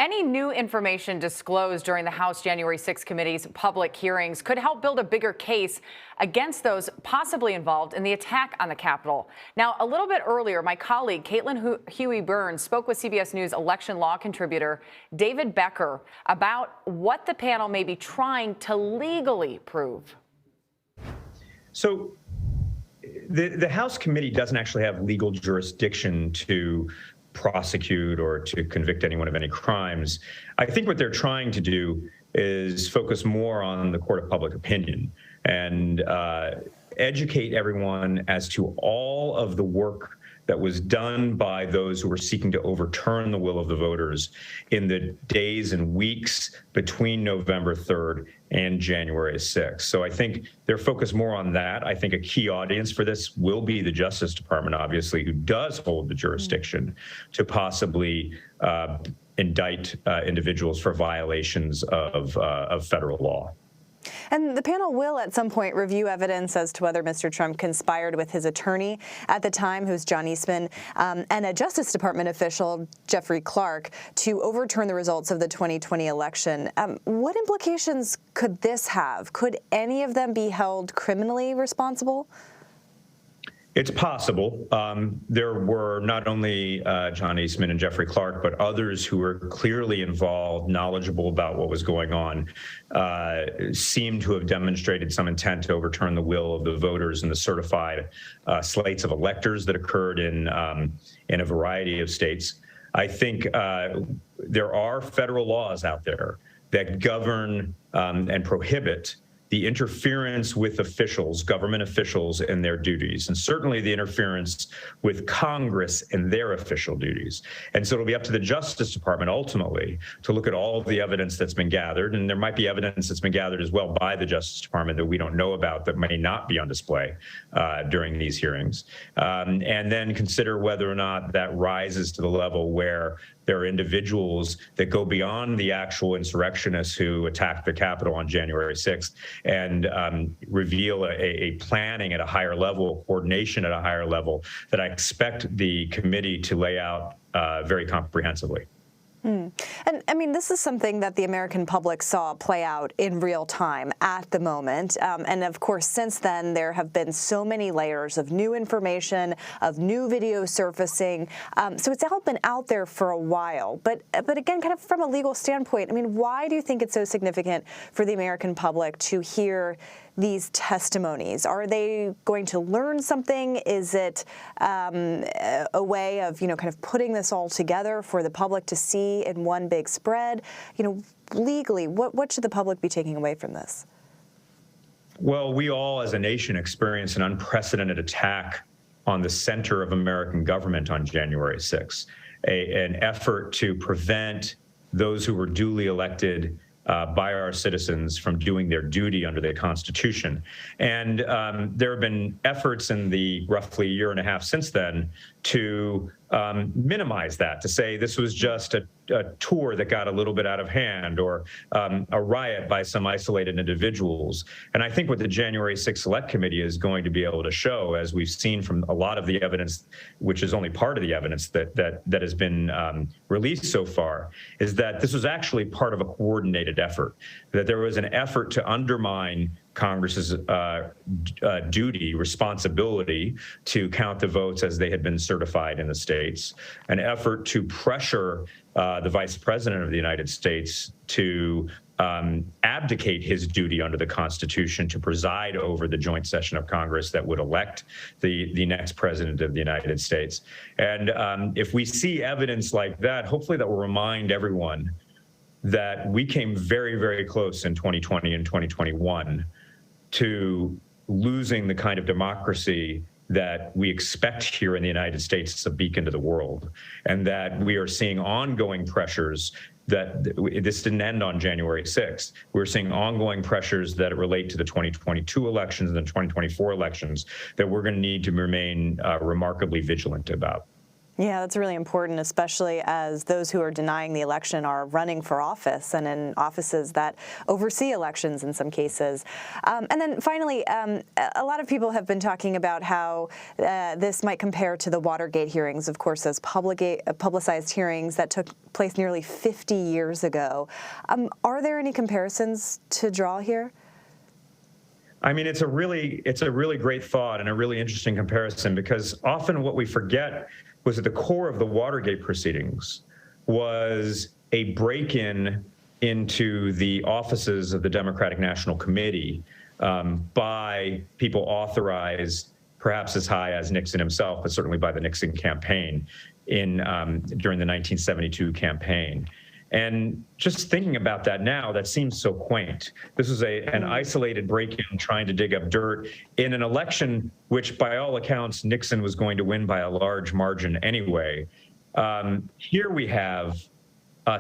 Any new information disclosed during the House January 6 committee's public hearings could help build a bigger case against those possibly involved in the attack on the Capitol. Now, a little bit earlier, my colleague Caitlin Huey-Burns spoke with CBS News election law contributor David Becker about what the panel may be trying to legally prove. So the House committee doesn't actually have legal jurisdiction to prosecute or to convict anyone of any crimes. I think what they're trying to do is focus more on the court of public opinion and educate everyone as to all of the work that was done by those who were seeking to overturn the will of the voters in the days and weeks between November 3rd and January 6th. So I think they're focused more on that. I think a key audience for this will be the Justice Department, obviously, who does hold the jurisdiction to possibly indict individuals for violations of federal law. And the panel will at some point review evidence as to whether Mr. Trump conspired with his attorney at the time, who's John Eastman, and a Justice Department official, Jeffrey Clark, to overturn the results of the 2020 election. What implications could this have? Could any of them be held criminally responsible? It's possible. There were not only John Eastman and Jeffrey Clark, but others who were clearly involved, knowledgeable about what was going on, seemed to have demonstrated some intent to overturn the will of the voters in the certified slates of electors that occurred in a variety of states. I think there are federal laws out there that govern and prohibit the interference with officials, government officials, and their duties, and certainly the interference with Congress and their official duties. And so it'll be up to the Justice Department ultimately to look at all of the evidence that's been gathered, and there might be evidence that's been gathered as well by the Justice Department that we don't know about that may not be on display during these hearings, and then consider whether or not that rises to the level where there are individuals that go beyond the actual insurrectionists who attacked the Capitol on January 6th and reveal a planning at a higher level, coordination at a higher level that I expect the committee to lay out very comprehensively. And I mean, this is something that the American public saw play out in real time at the moment. And of course, since then, there have been so many layers of new information, of new video surfacing. So it's all been out there for a while. But again, kind of from a legal standpoint, I mean, why do you think it's so significant for the American public to hear these testimonies? Are they going to learn something? Is it a way of, kind of putting this all together for the public to see in one big spread? Legally, what should the public be taking away from this? Well, we all as a nation experienced an unprecedented attack on the center of American government on January 6th, an effort to prevent those who were duly elected by our citizens from doing their duty under the Constitution. And there have been efforts in the roughly year and a half since then to minimize that, to say this was just a tour that got a little bit out of hand, or a riot by some isolated individuals. And I think what the January 6th Select Committee is going to be able to show, as we've seen from a lot of the evidence, which is only part of the evidence that has been released so far, is that this was actually part of a coordinated effort, that there was an effort to undermine Congress's duty, responsibility to count the votes as they had been certified in the states, an effort to pressure the Vice President of the United States to abdicate his duty under the Constitution to preside over the joint session of Congress that would elect the next president of the United States. And if we see evidence like that, hopefully that will remind everyone that we came very, very close in 2020 and 2021 to losing the kind of democracy that we expect here in the United States as a beacon to the world, and that we are seeing ongoing pressures that this didn't end on January 6th. We're seeing ongoing pressures that relate to the 2022 elections and the 2024 elections that we're going to need to remain remarkably vigilant about. Yeah, that's really important, especially as those who are denying the election are running for office and in offices that oversee elections in some cases. And then finally, a lot of people have been talking about how this might compare to the Watergate hearings, of course, those publicized hearings that took place nearly 50 years ago. Are there any comparisons to draw here? I mean, it's a really great thought and a really interesting comparison, because often what we forget was at the core of the Watergate proceedings was a break-in into the offices of the Democratic National Committee by people authorized, perhaps as high as Nixon himself, but certainly by the Nixon campaign during the 1972 campaign. And just thinking about that now, that seems so quaint. This was an isolated break-in trying to dig up dirt in an election which, by all accounts, Nixon was going to win by a large margin anyway. Here we have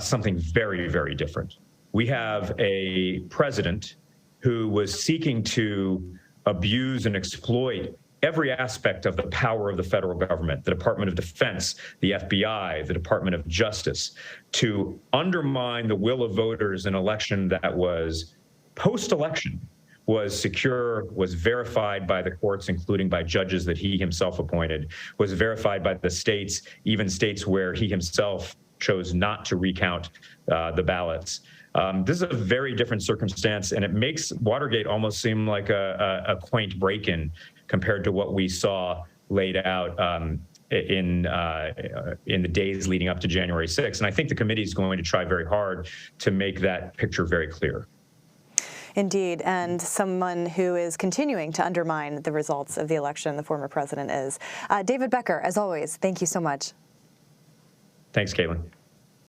something very, very different. We have a president who was seeking to abuse and exploit every aspect of the power of the federal government, the Department of Defense, the FBI, the Department of Justice, to undermine the will of voters in an election that was post-election, was secure, was verified by the courts, including by judges that he himself appointed, was verified by the states, even states where he himself chose not to recount the ballots. This is a very different circumstance, and it makes Watergate almost seem like a quaint break-in compared to what we saw laid out in the days leading up to January 6th. And I think the committee is going to try very hard to make that picture very clear. Indeed, and someone who is continuing to undermine the results of the election, the former president is. David Becker, as always, thank you so much. Thanks, Caitlin.